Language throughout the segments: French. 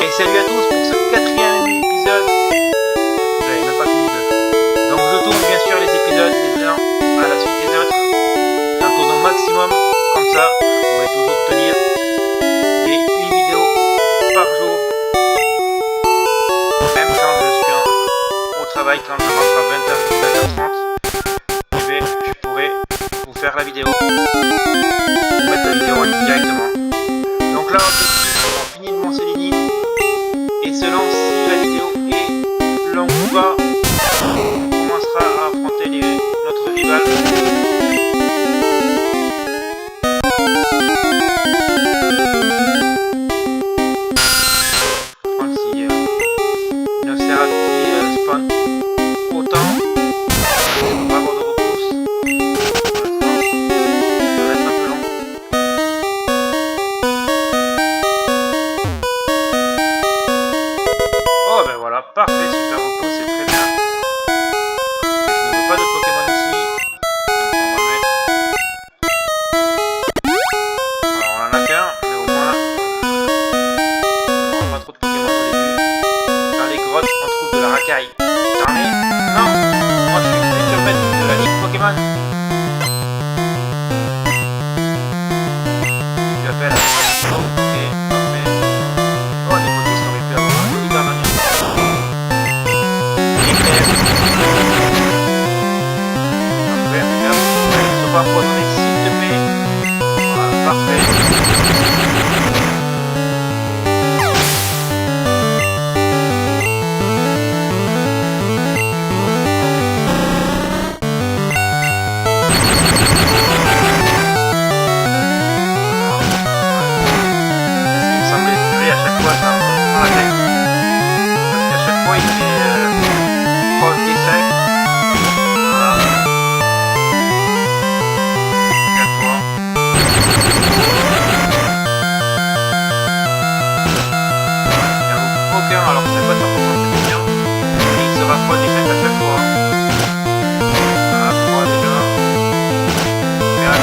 Et salut à tous pour ce 4e épisode. J'avais même pas fini de... Donc je tourne bien sûr les épisodes les uns à la suite des autres. J'en tourne au maximum, comme ça je pourrai toujours tenir les 8 vidéos par jour. Même quand je suis au travail, quand je rentre à 20h, 20h30, je pourrai vous faire la vidéo. Vous mettre la vidéo en ligne directement. Donc là on finit de monter les lignes. Et selon si la vidéo est longue ou pas, on commencera à affronter notre rival. Je crois que si Nosferatu spawn autant, on va avoir de repousse. Ça va être un peu long. Oh ben voilà, parfait, super repos, c'est très bien. Je ne veux pas de Pokémon ici. Donc on va mettre... Alors on en a qu'un, mais au moins... on n'aura pas trop de Pokémon au début. Dans les grottes, on trouve de la racaille. T'en es? Non. Moi je suis futur maître de la ligue Pokémon. Il lui appelle. Ok, parfait. Oh, les modistes auraient pu avoir un joli gardien. Après, regarde, ils sont pas empoisonnés, s'il te plaît. Voilà, parfait. C'est ce qui me semblait. Lui, à chaque fois, ça me prend la tête. Parce qu'à chaque fois, il fait proche des 5. Voilà. 4 fois. Il n'y en a aucun, alors que c'est pas sa concentration. Et il se rapproche des 5 à chaque fois. Voilà, 3 déjà. 4.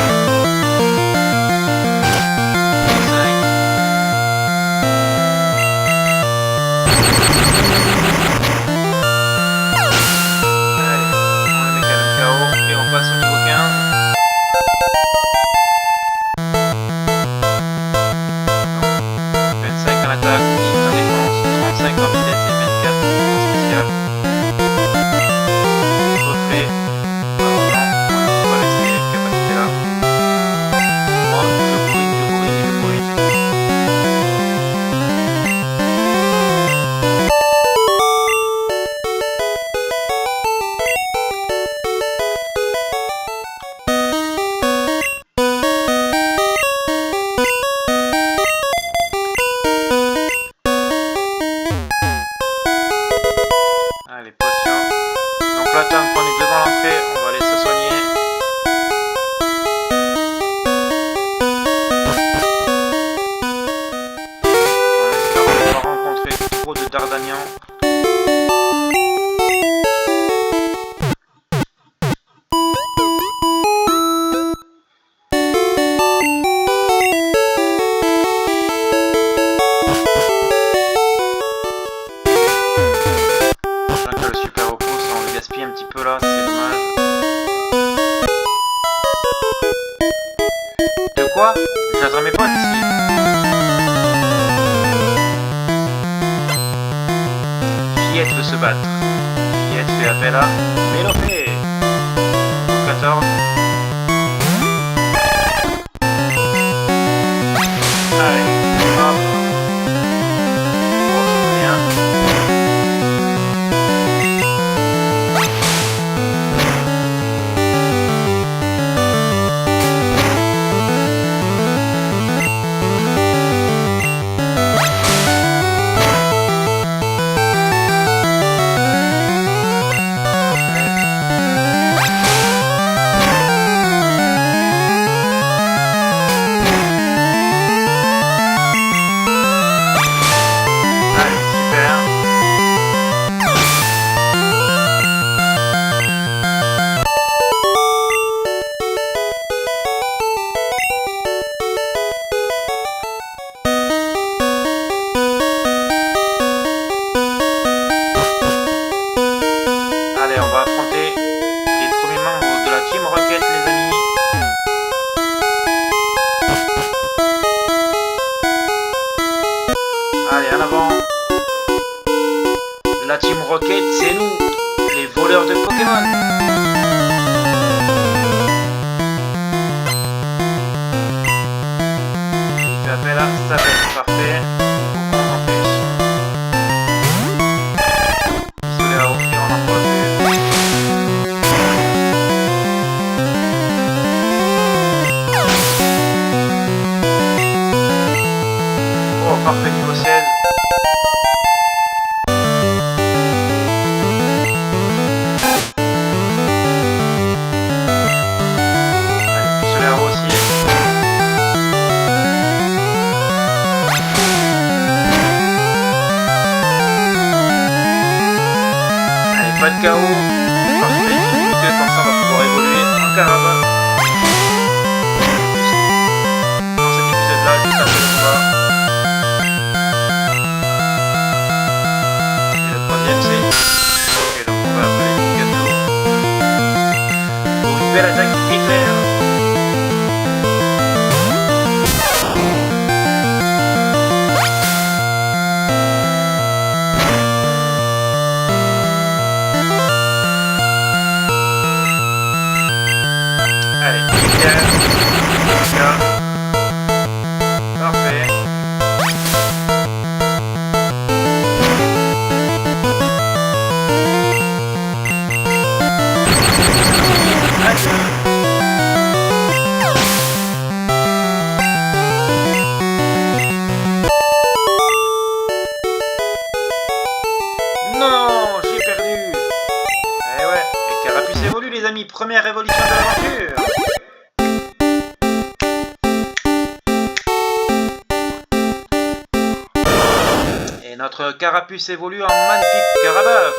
5. Allez, on le met quand même KO et on passe au niveau 15. Donc, 25 en attaque, 18 en défense, 35 en vitesse et 24 en spécial. Reflet. Alors non, on ne peut pas laisser cette capacité là. Moi, je bourrine. Allez, potion. Donc là, tant qu'on est devant l'entrée, on va aller se soigner. En espérant ne pas rencontrer trop de Dardanians. Sachant que le super repousse, on le gaspille un petit peu là, c'est dommage. De quoi? J'attends mes potes ici. Fillette veut se battre. Fillette fait appel à Mélopée. 14. Allez, hop. Oh, c'est rien. Allez, en avant. La Team Rocket, c'est nous, les voleurs de Pokémon. Il fait appel à sa bête, parfait. En plus. Pistolet à eau, et on en profite. Oh, parfait, niveau 16. Pas de chaos, parfait, limité, comme ça on va pouvoir évoluer en caravane. Dans cet épisode là, juste après le combat. Et le troisième c'est... Ok, donc on va appeler Pikachu. Pour une belle attaque éclair. Parfait. Non, j'ai perdu. Eh ouais, et Carapuce évolue les amis, première évolution de l'aventure. Notre Carapuce évolue en magnifique Carabuff.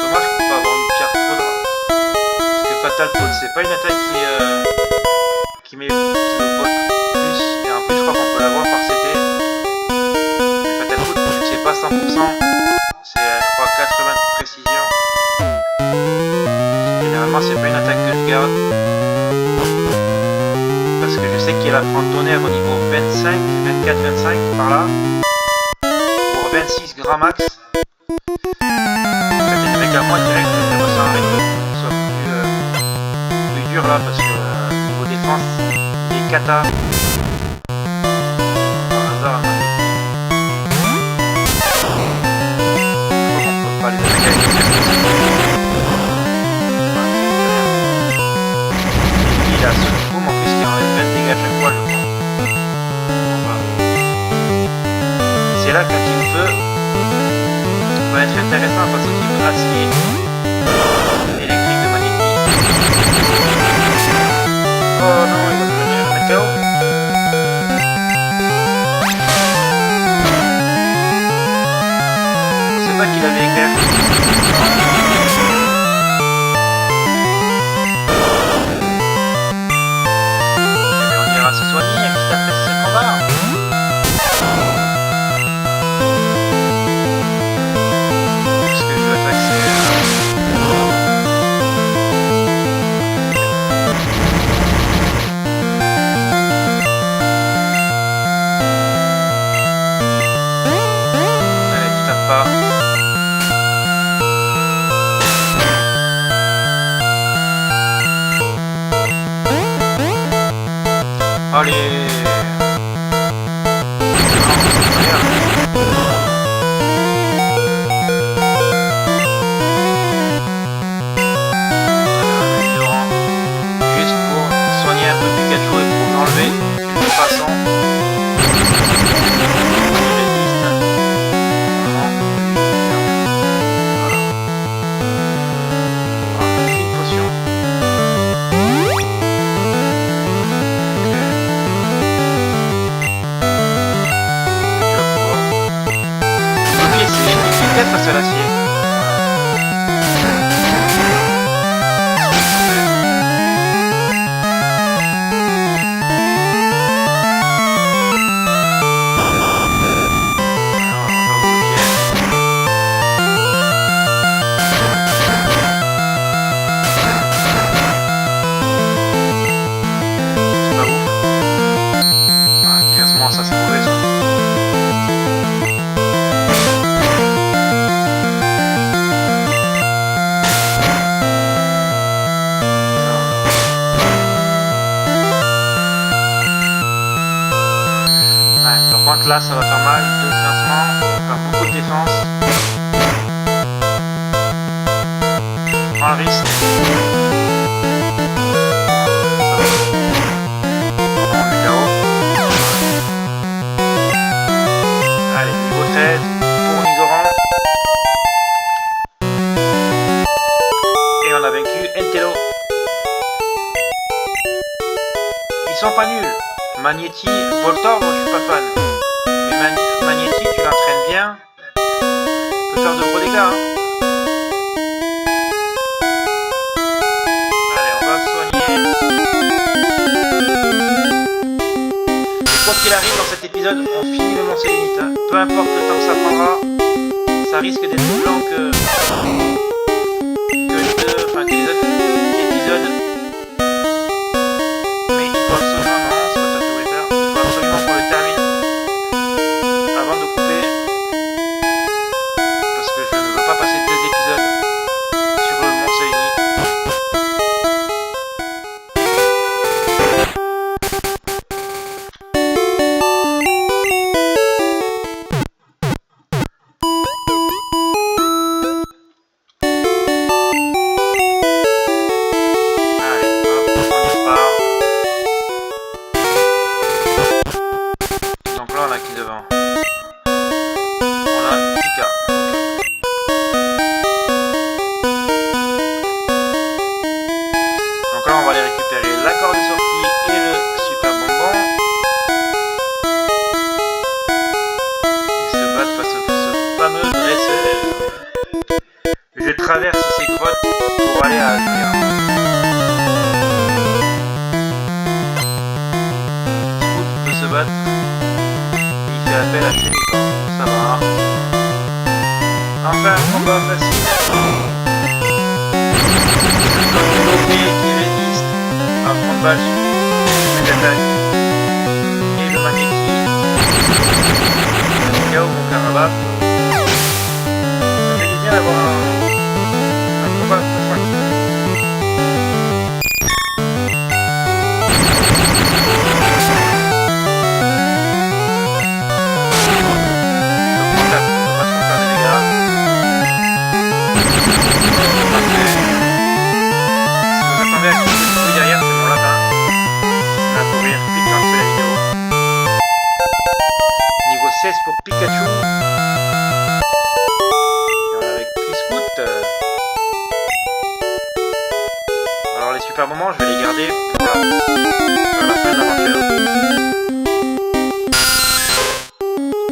Dommage qu'on peut avoir une pierre foudre. Parce que Fatal Foudre, c'est pas une attaque qui me vote plus. Et en plus, je crois qu'on peut l'avoir par CT. Pas 100%, c'est je crois 80 de précision. Généralement c'est pas une attaque que je garde. Parce que je sais qu'il y a la prendre tonnerre au niveau 25, 24, 25 par là. Pour 26 grand max. C'est une méga moins direct, je me sens avec soit plus dur là parce que niveau défense, les kata. Par hasard, pas les attaquer. Il a ce boom en plus qui enlève 20 dégâts à chaque fois, je crois. Voilà. C'est là qu'un type feu va être intéressant face au type acier, électrique de magnétique. Oh non, il va devenir un KO. Je sais pas qu'il avait éclair. On ira se soigner juste après ce combat. Est-ce que je dois taxer allez, tu tapes pas. Allez. Juste pour soigner un peu Pikachu et pour l'enlever d'une façon. Il résiste. Vraiment. Voilà. On a fait une potion. Face à l'acier. Là, ça va faire mal. 2 grincements. On va faire beaucoup de défense. Je prends le risque. Ça va. On met KO. Allez, niveau 13 pour Nidoran. Et on a vaincu Entelo. Ils sont pas nuls. Magnéti, Voltorb, je suis pas fan. Mais Magnéti, tu l'entraînes bien. Tu peux faire de gros dégâts. Hein. Allez, on va soigner. Et quoi qu'il arrive dans cet épisode, on finit le Mont Sélénite. Hein. Peu importe le temps que ça prendra, ça risque d'être plus long que les autres épisodes. Mais il faut absolument, non, c'est pas ça que je voulais faire. Il faut absolument qu'on le termine avant de couper. Parce que je ne veux pas passer 2 épisodes sur le Mont Sélénite. Je traverse ces grottes pour aller à Azur. Scout peut se battre. Il fait appel à Chenicorp. Ça va. Enfin, un combat facile. Le Loquet qui résiste à 30 balles sur une attaque. Et le Magnéti. KO mon Carabaf. Ça fait du bien d'avoir un combat plus tranquille. Pour Pikachu. Et on a avec Piscout. Alors les super moments, je vais les garder pour la fin de l'aventure.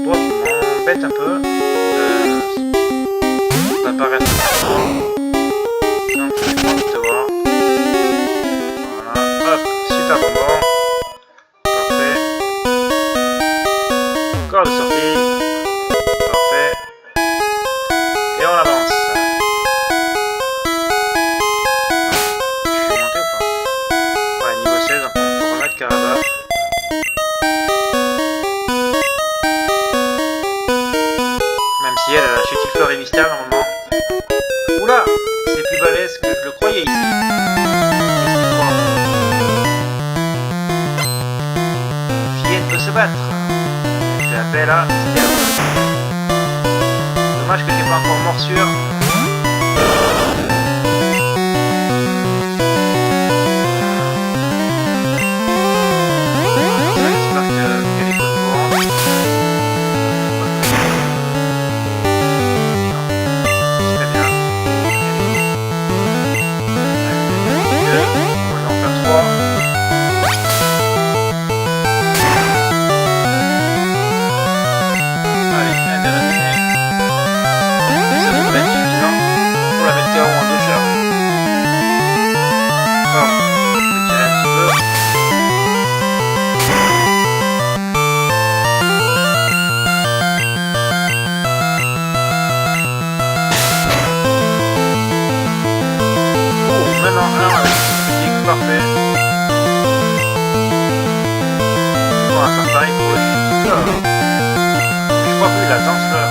Toi, tu m'embêtes un peu d'apparaître. Donc je vais te voir. Voilà, hop, super moment. Parfait. Encore de sortie. Parfait. Et on avance. Je suis monté ou pas? Ouais, niveau 16, on peut remettre Carabaf. Même si elle a la Chétifleur et Mystère normalement. Oula, c'est plus balèze que je le croyais ici. Qu'est-ce que tu crois? Fillette peut se battre. Je l'appelle à Stern. Dommage que j'ai pas encore morsure. J'espère qu'elle est courante. Non, très bien. On va en faire 3. Parfait. On va faire pareil pour le Chétifleur. Je crois plus la Danseur.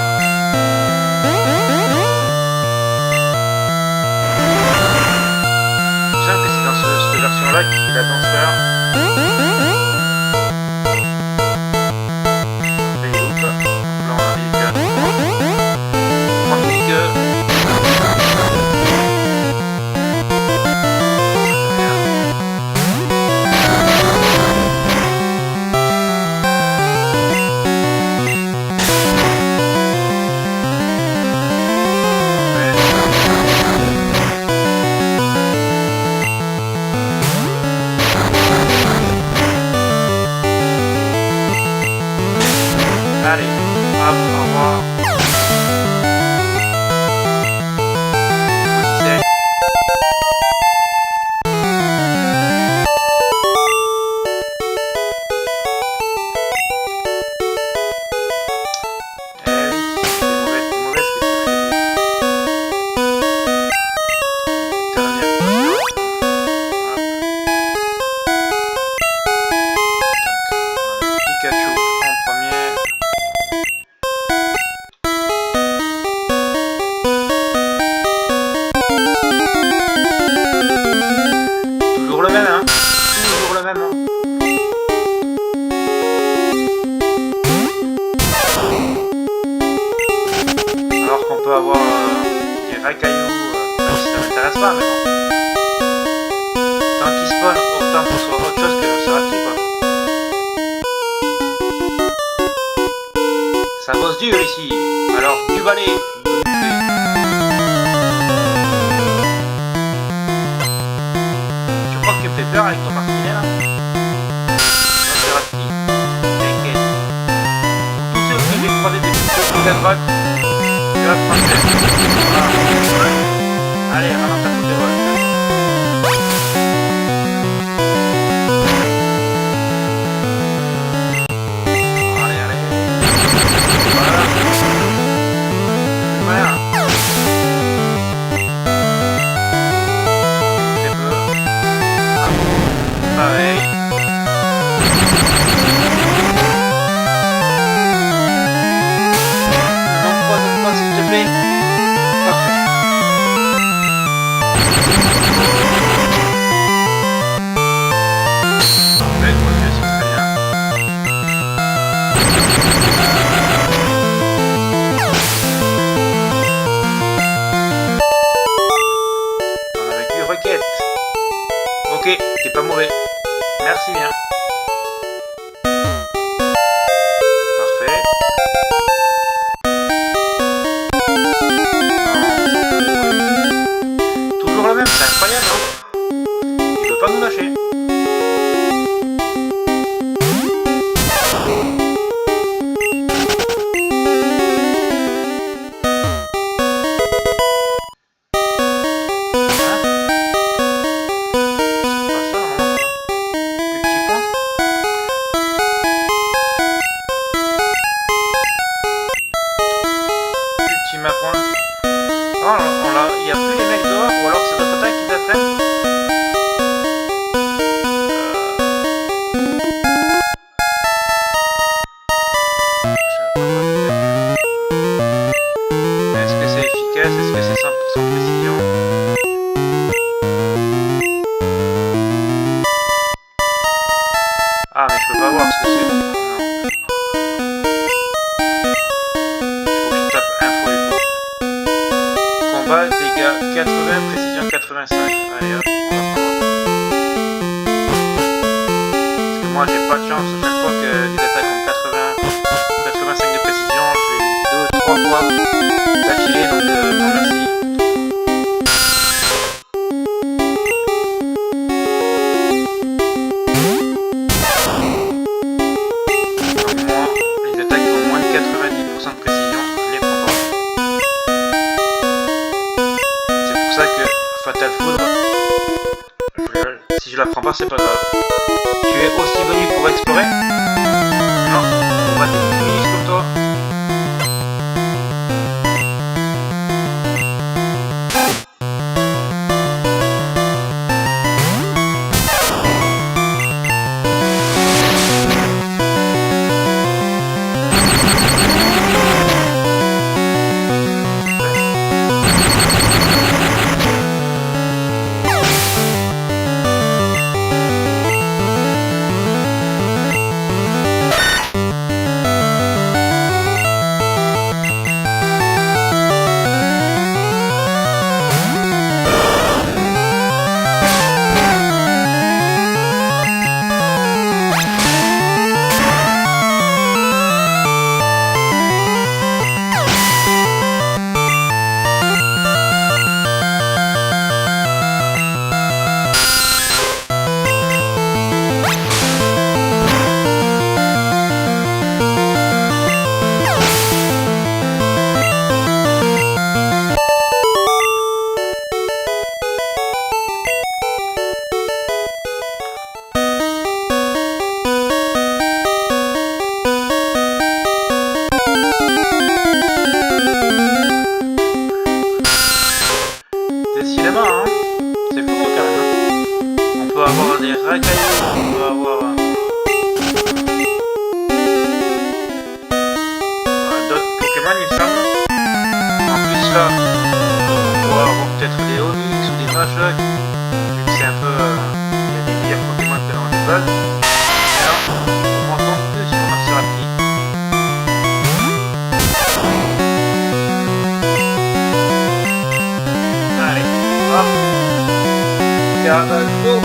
Je sens que c'est dans cette version-là qu'il y a la Danseur. Elle est où? Allez, hop, au revoir. 17. Eh oui, c'est mauvaise question que j'ai dit. Dernière question. Hop. Pikachu en premier. Toujours le même, hein? Toujours le même, hein? Alors qu'on peut avoir des racailloux, même si ça m'intéresse pas, mais bon. Tant qu'il spawn, autant qu'on soit autre chose que ce rapide, quoi. Ça bosse dur ici, alors du balai, je crois que tu me fais peur avec ton martinet là. Non, c'est rapide, t'inquiète. Tous ceux que j'ai croisés depuis toute la droite, je vais prendre tête. Voilà. Allez, ralente ta côté vol. Allez, allez. Voilà. Voilà. Très peu. Pareil. Ne m'empoisonne pas s'il te plaît. Parfait. Parfait, moi je suis très bien. On a vécu requête. Ok, t'es pas mauvais. Merci bien. Parfait. Toujours le même, c'est incroyable, hein. Il veut pas nous lâcher. Hein? C'est pas ça, non, quoi. Petit point. Ultima point. Oh, il y a plus les mecs dehors, ou alors c'est notre attaque qui t'attrape. Est-ce que c'est efficace? Est-ce que c'est 100% précision? Ah, mais je peux pas voir ce que c'est. Non. Il faut que je tape info du coup. Combat, dégâts 80, précision 85. Allez hop, on va prendre. Parce que moi j'ai pas de chance, à chaque fois que des attaques ont 80, 85 de précision, je les loupe 2-3 fois d'affilée, donc non merci. Donc moi, les attaques qui ont moins de 90% de précision, je les prends pas. C'est pour ça que Fatal Foudre, si je la prends pas, c'est pas grave. Tu es aussi venu pour explorer? Non, on va te finir sur toi. Pokémon, il me semble. En plus là, on pourra avoir peut-être des Onix ou des Machok, vu que c'est un peu... il y a des meilleurs Pokémon que dans les bugs. Et là, on prend compte que sur Marcerapti. Allez, hop. Go.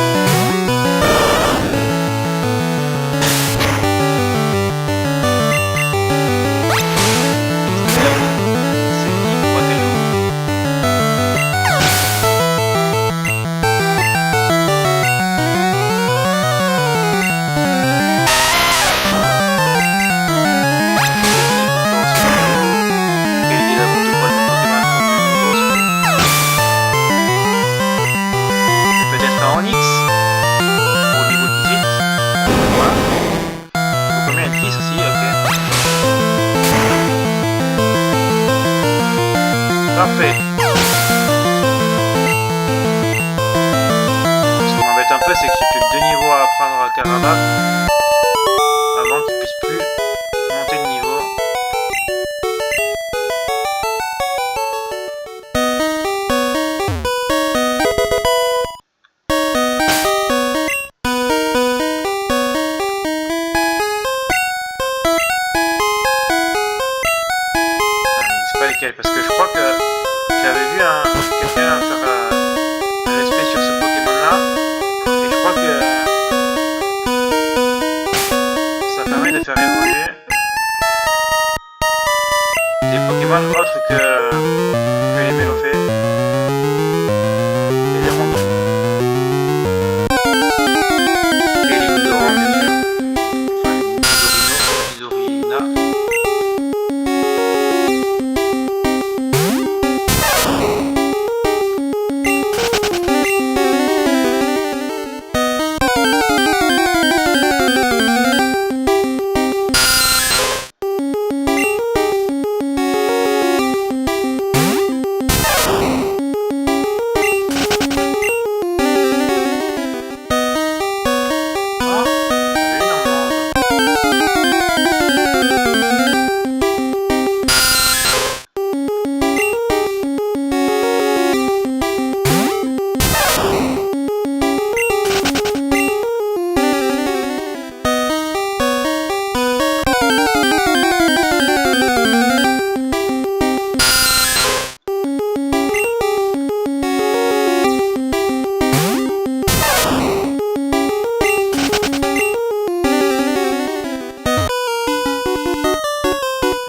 Parfait. Ce qui m'embête un peu, c'est que j'ai plus que 2 niveaux à apprendre à Karabakh avant qu'il puisse plus monter de niveau. Parce que je crois que j'avais vu quelqu'un faire un respect sur ce Pokémon là, et je crois que ça permet de faire évoluer des Pokémon autres que les Mélophées et les Rondons. Et les Nidorans bien sûr. Enfin, Nidorina.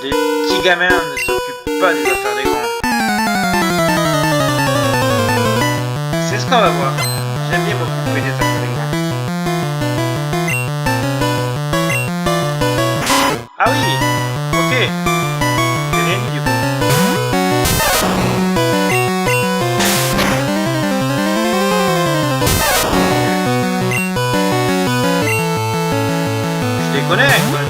Les gamins ne s'occupent pas des affaires des grands. C'est ce qu'on va voir. J'aime bien m'occuper des affaires des grands. Ah oui. Ok. J'ai rien dit du coup. Je les connais quoi.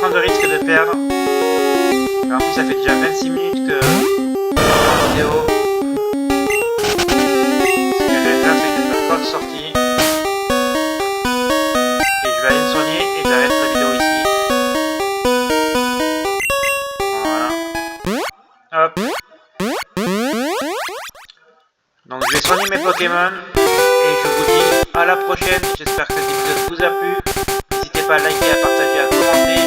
De risque de perdre. En plus, ça fait déjà 26 minutes que en vidéo. Ce que je vais faire, c'est que je vais faire code sortie. Et je vais aller me soigner et j'arrête la vidéo ici. Voilà. Hop. Donc je vais soigner mes Pokémon. Et je vous dis à la prochaine. J'espère que cet épisode vous a plu. N'hésitez pas à liker, à partager, à commenter.